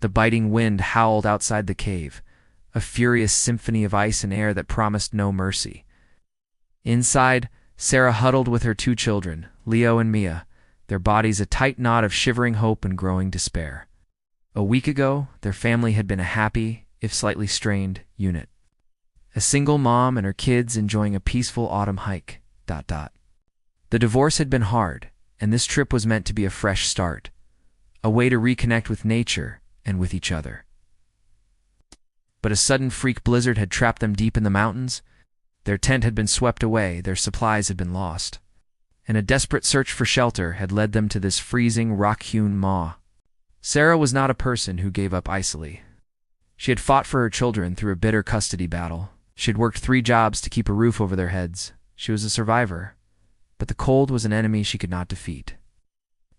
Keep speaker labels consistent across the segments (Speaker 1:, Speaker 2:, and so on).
Speaker 1: The biting wind howled outside the cave, a furious symphony of ice and air that promised no mercy. Inside, Sarah huddled with her 2 children, Leo and Mia, their bodies a tight knot of shivering hope and growing despair. A week ago, their family had been a happy, if slightly strained, unit. A single mom and her kids enjoying a peaceful autumn hike. The divorce had been hard, and this trip was meant to be a fresh start, a way to reconnect with nature and with each other. But a sudden freak blizzard had trapped them deep in the mountains. Their tent had been swept away, their supplies had been lost, and a desperate search for shelter had led them to this freezing, rock-hewn maw. Sarah was not a person who gave up easily. She had fought for her children through a bitter custody battle. She had worked 3 jobs to keep a roof over their heads. She was a survivor, but the cold was an enemy she could not defeat.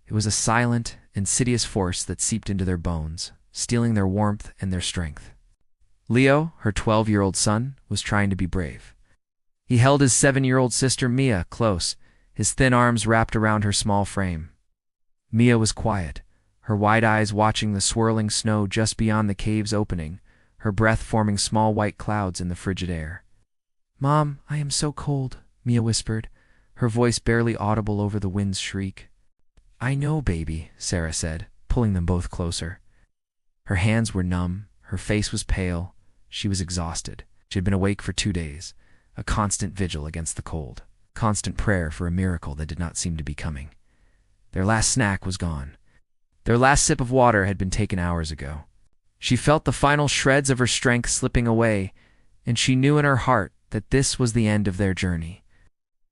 Speaker 1: It was a silent, insidious force that seeped into their bones, stealing their warmth and their strength. Leo, her 12-year-old son, was trying to be brave. He held his 7-year-old sister Mia close, his thin arms wrapped around her small frame. Mia was quiet, her wide eyes watching the swirling snow just beyond the cave's opening, her breath forming small white clouds in the frigid air. "Mom, I am so cold," Mia whispered, her voice barely audible over the wind's shriek. "I know, baby," Sarah said, pulling them both closer. Her hands were numb, her face was pale, she was exhausted. She had been awake for 2 days, a constant vigil against the cold, constant prayer for a miracle that did not seem to be coming. Their last snack was gone. Their last sip of water had been taken hours ago. She felt the final shreds of her strength slipping away, and she knew in her heart that this was the end of their journey.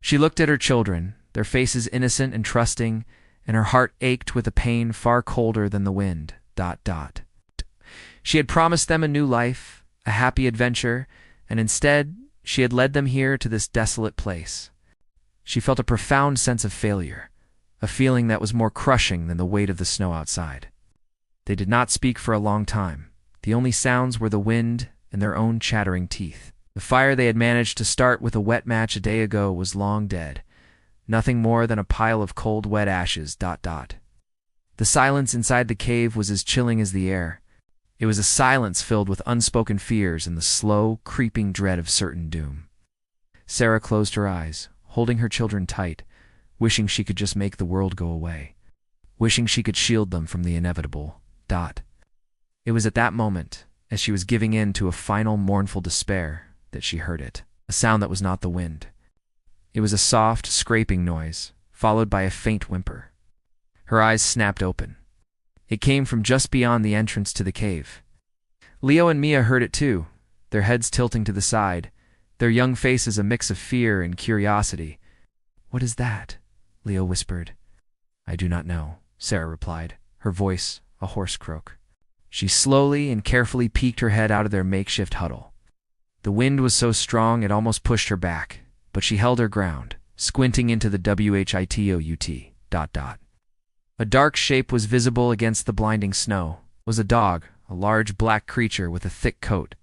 Speaker 1: She looked at her children, their faces innocent and trusting, and her heart ached with a pain far colder than the wind. She had promised them a new life, a happy adventure, and instead, she had led them here to this desolate place. She felt a profound sense of failure, a feeling that was more crushing than the weight of the snow outside. They did not speak for a long time. The only sounds were the wind and their own chattering teeth. The fire they had managed to start with a wet match a day ago was long dead, nothing more than a pile of cold, wet ashes. The silence inside the cave was as chilling as the air. It was a silence filled with unspoken fears and the slow, creeping dread of certain doom. Sarah closed her eyes, holding her children tight, wishing she could just make the world go away, wishing she could shield them from the inevitable. It was at that moment, as she was giving in to a final mournful despair, that she heard it, a sound that was not the wind. It was a soft, scraping noise, followed by a faint whimper. Her eyes snapped open. It came from just beyond the entrance to the cave. Leo and Mia heard it too, their heads tilting to the side, their young faces a mix of fear and curiosity. "What is that?" Leo whispered. "I do not know," Sarah replied, her voice a hoarse croak. She slowly and carefully peeked her head out of their makeshift huddle. The wind was so strong it almost pushed her back, but she held her ground, squinting into the WHITOUT. A dark shape was visible against the blinding snow. It was a dog, a large black creature with a thick coat.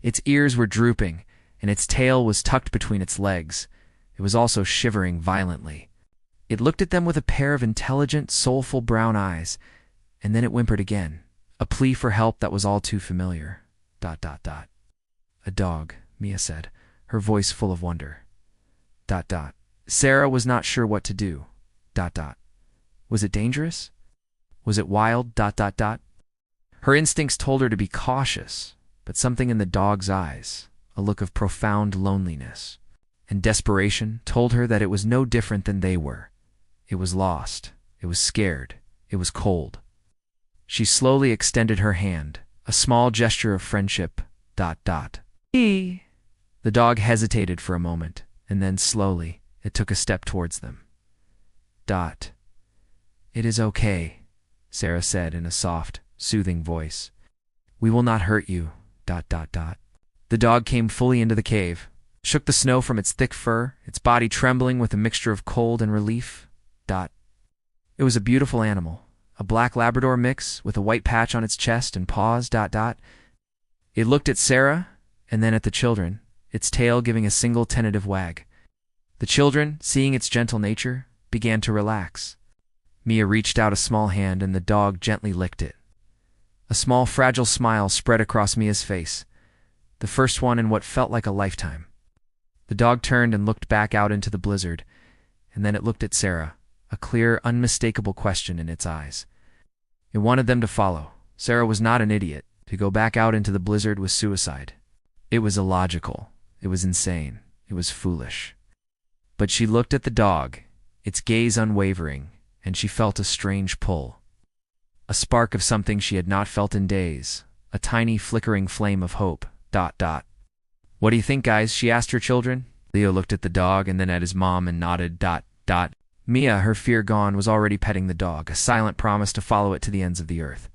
Speaker 1: Its ears were drooping, and its tail was tucked between its legs. It was also shivering violently. It looked at them with a pair of intelligent, soulful brown eyes, and then it whimpered again, a plea for help that was all too familiar. "A dog," Mia said, her voice full of wonder. Sarah was not sure what to do. Was it dangerous? Was it wild? Her instincts told her to be cautious, but something in the dog's eyes, a look of profound loneliness and desperation, told her that it was no different than they were. It was lost. It was scared. It was cold. She slowly extended her hand, a small gesture of friendship. The dog hesitated for a moment, and then slowly it took a step towards them. "It is okay," Sarah said in a soft, soothing voice. "We will not hurt you. The dog came fully into the cave, shook the snow from its thick fur, its body trembling with a mixture of cold and relief. It was a beautiful animal, a black Labrador mix with a white patch on its chest and paws. It looked at Sarah and then at the children, its tail giving a single tentative wag. The children, seeing its gentle nature, began to relax. Mia reached out a small hand and the dog gently licked it. A small, fragile smile spread across Mia's face, the first one in what felt like a lifetime. The dog turned and looked back out into the blizzard, and then it looked at Sarah, a clear, unmistakable question in its eyes. It wanted them to follow. Sarah was not an idiot. To go back out into the blizzard was suicide. It was illogical. It was insane. It was foolish. But she looked at the dog, its gaze unwavering, and she felt a strange pull. A spark of something she had not felt in days, a tiny flickering flame of hope. What do you think, guys? She asked her children. Leo looked at the dog and then at his mom and nodded. Mia, her fear gone, was already petting the dog, a silent promise to follow it to the ends of the earth.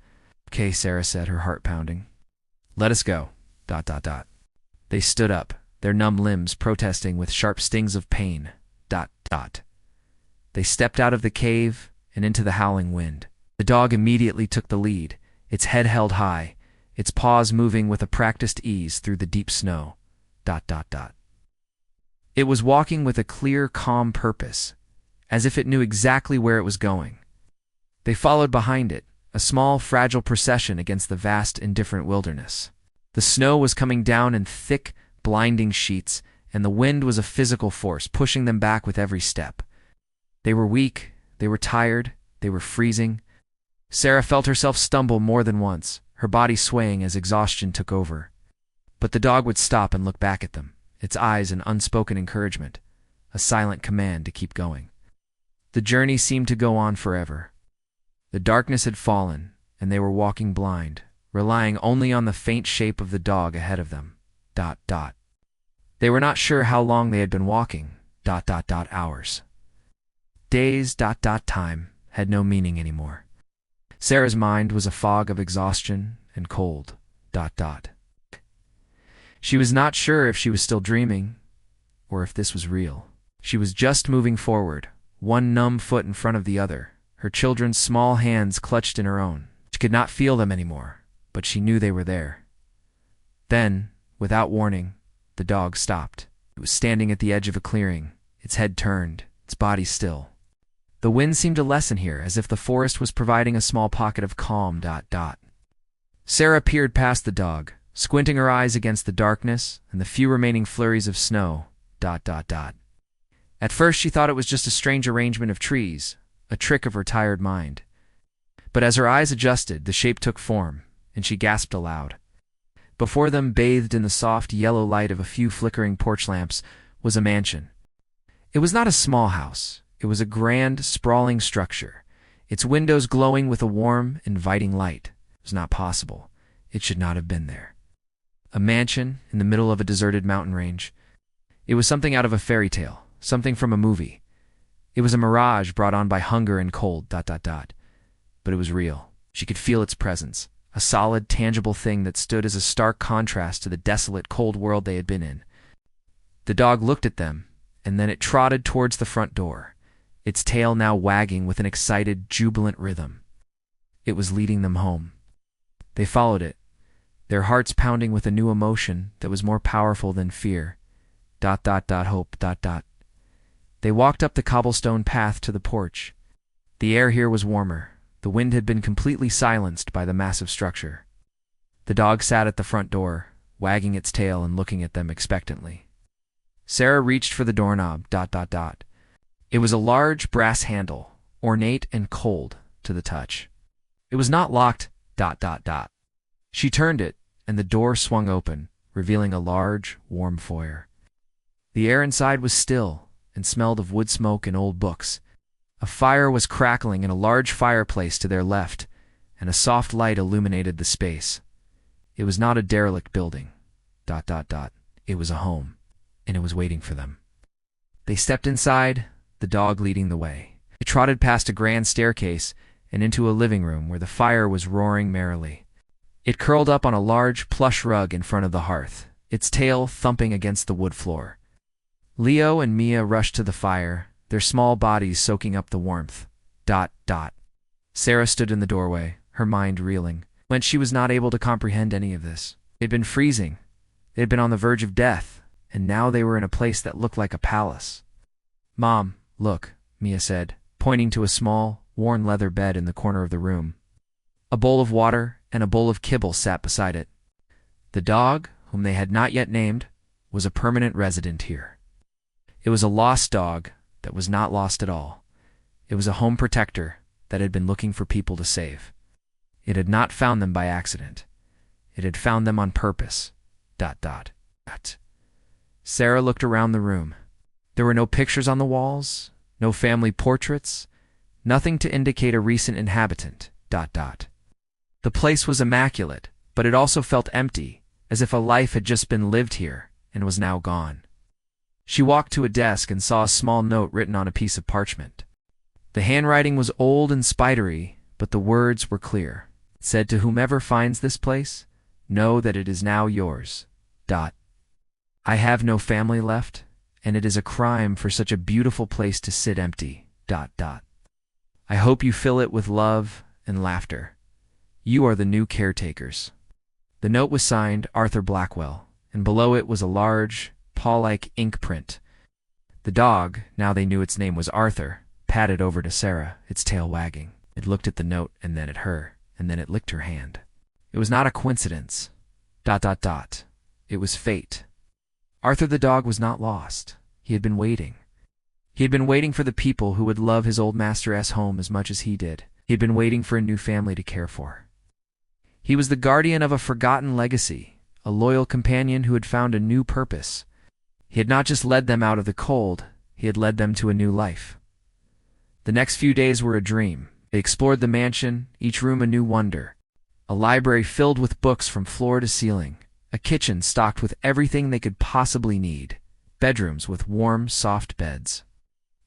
Speaker 1: Okay, Sarah said, her heart pounding. Let us go. They stood up, their numb limbs protesting with sharp stings of pain. They stepped out of the cave and into the howling wind. The dog immediately took the lead, its head held high, its paws moving with a practiced ease through the deep snow. It was walking with a clear, calm purpose, as if it knew exactly where it was going. They followed behind it, a small, fragile procession against the vast, indifferent wilderness. The snow was coming down in thick, blinding sheets, and the wind was a physical force, pushing them back with every step. They were weak, they were tired, they were freezing. Sarah felt herself stumble more than once, her body swaying as exhaustion took over. But the dog would stop and look back at them, its eyes an unspoken encouragement, a silent command to keep going. The journey seemed to go on forever. The darkness had fallen, and they were walking blind, relying only on the faint shape of the dog ahead of them. They were not sure how long they had been walking. Hours. Days. Time had no meaning anymore. Sarah's mind was a fog of exhaustion and cold. She was not sure if she was still dreaming, or if this was real. She was just moving forward, one numb foot in front of the other, her children's small hands clutched in her own. She could not feel them anymore, but she knew they were there. Then, without warning, the dog stopped. It was standing at the edge of a clearing, its head turned, its body still. The wind seemed to lessen here, as if the forest was providing a small pocket of calm. Sarah peered past the dog, squinting her eyes against the darkness and the few remaining flurries of snow. At first she thought it was just a strange arrangement of trees, a trick of her tired mind. But as her eyes adjusted, the shape took form, and she gasped aloud. Before them, bathed in the soft yellow light of a few flickering porch lamps, was a mansion. It was not a small house. It was a grand, sprawling structure, its windows glowing with a warm, inviting light. It was not possible. It should not have been there. A mansion in the middle of a deserted mountain range. It was something out of a fairy tale, something from a movie. It was a mirage brought on by hunger and cold. But it was real. She could feel its presence, a solid, tangible thing that stood as a stark contrast to the desolate, cold world they had been in. The dog looked at them, and then it trotted towards the front door, its tail now wagging with an excited, jubilant rhythm. It was leading them home. They followed it, their hearts pounding with a new emotion that was more powerful than fear. Hope. They walked up the cobblestone path to the porch. The air here was warmer. The wind had been completely silenced by the massive structure. The dog sat at the front door, wagging its tail and looking at them expectantly. Sarah reached for the doorknob. It was a large brass handle, ornate and cold to the touch. It was not locked. She turned it, and the door swung open, revealing a large, warm foyer. The air inside was still and smelled of wood smoke and old books. A fire was crackling in a large fireplace to their left, and a soft light illuminated the space. It was not a derelict building. It was a home, and it was waiting for them. They stepped inside, the dog leading the way. They trotted past a grand staircase and into a living room where the fire was roaring merrily. It curled up on a large, plush rug in front of the hearth, its tail thumping against the wood floor. Leo and Mia rushed to the fire, their small bodies soaking up the warmth. Sarah stood in the doorway, her mind reeling. When she was not able to comprehend any of this. They had been freezing. They had been on the verge of death, and now they were in a place that looked like a palace. "Mom, look," Mia said, pointing to a small, worn leather bed in the corner of the room. A bowl of water, and a bowl of kibble sat beside it. The dog, whom they had not yet named, was a permanent resident here. It was a lost dog that was not lost at all. It was a home protector that had been looking for people to save. It had not found them by accident. It had found them on purpose. ... Sarah looked around the room. There were no pictures on the walls, no family portraits, nothing to indicate a recent inhabitant. ... The place was immaculate, but it also felt empty, as if a life had just been lived here and was now gone. She walked to a desk and saw a small note written on a piece of parchment. The handwriting was old and spidery, but the words were clear. It said, "To whomever finds this place, know that it is now yours. ... I have no family left, and it is a crime for such a beautiful place to sit empty. ... I hope you fill it with love and laughter. You are the new caretakers." The note was signed Arthur Blackwell, and below it was a large, paw-like ink print. The dog, now they knew its name was Arthur, padded over to Sarah, its tail wagging. It looked at the note and then at her, and then it licked her hand. It was not a coincidence. ... It was fate. Arthur the dog was not lost. He had been waiting. He had been waiting for the people who would love his old master's home as much as he did. He had been waiting for a new family to care for. He was the guardian of a forgotten legacy, a loyal companion who had found a new purpose. He had not just led them out of the cold, he had led them to a new life. The next few days were a dream. They explored the mansion, each room a new wonder. A library filled with books from floor to ceiling. A kitchen stocked with everything they could possibly need. Bedrooms with warm, soft beds.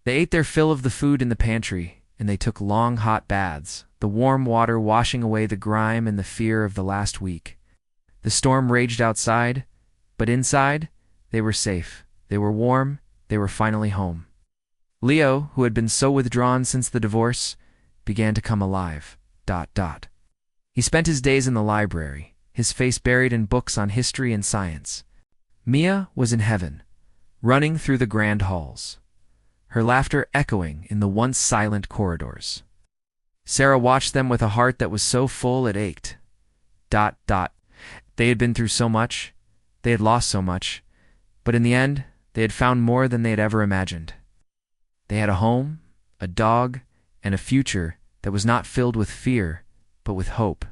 Speaker 1: They ate their fill of the food in the pantry, and they took long, hot baths, the warm water washing away the grime and the fear of the last week. The storm raged outside, but inside, they were safe. They were warm. They were finally home. Leo, who had been so withdrawn since the divorce, began to come alive. ... He spent his days in the library, his face buried in books on history and science. Mia was in heaven, running through the grand halls, her laughter echoing in the once silent corridors. Sarah watched them with a heart that was so full it ached. ... They had been through so much, they had lost so much, but in the end, they had found more than they had ever imagined. They had a home, a dog, and a future that was not filled with fear, but with hope. ...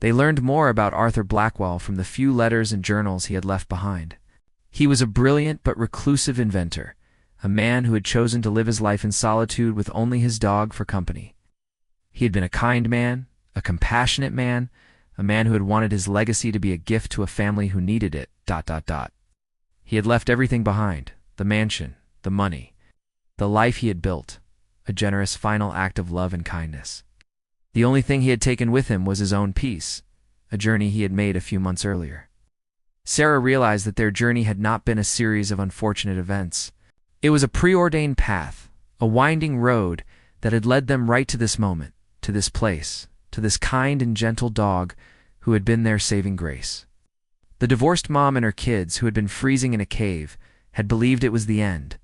Speaker 1: They learned more about Arthur Blackwell from the few letters and journals he had left behind. He was a brilliant but reclusive inventor, a man who had chosen to live his life in solitude with only his dog for company. He had been a kind man, a compassionate man, a man who had wanted his legacy to be a gift to a family who needed it. ... He had left everything behind, the mansion, the money, the life he had built, a generous final act of love and kindness. The only thing he had taken with him was his own peace, a journey he had made a few months earlier. Sarah realized that their journey had not been a series of unfortunate events. It was a preordained path, a winding road that had led them right to this moment, to this place, to this kind and gentle dog who had been their saving grace. The divorced mom and her kids, who had been freezing in a cave, had believed it was the end,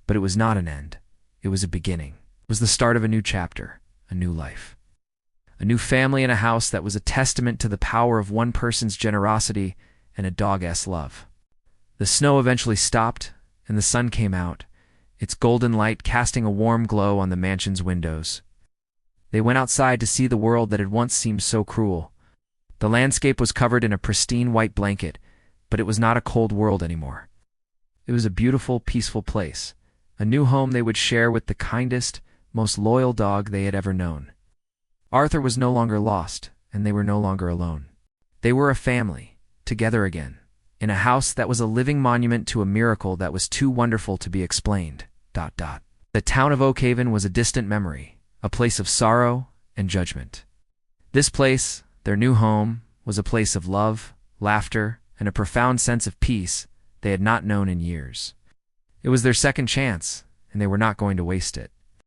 Speaker 1: but it was not an end. It was a beginning. It was the start of a new chapter, a new life. A new family in a house that was a testament to the power of one person's generosity and a dog-ass love. The snow eventually stopped, and the sun came out, its golden light casting a warm glow on the mansion's windows. They went outside to see the world that had once seemed so cruel. The landscape was covered in a pristine white blanket, but it was not a cold world anymore. It was a beautiful, peaceful place, a new home they would share with the kindest, most loyal dog they had ever known. Arthur was no longer lost, and they were no longer alone. They were a family, together again, in a house that was a living monument to a miracle that was too wonderful to be explained. ... The town of Oakhaven was a distant memory, a place of sorrow and judgment. This place, their new home, was a place of love, laughter, and a profound sense of peace they had not known in years. It was their second chance, and they were not going to waste it.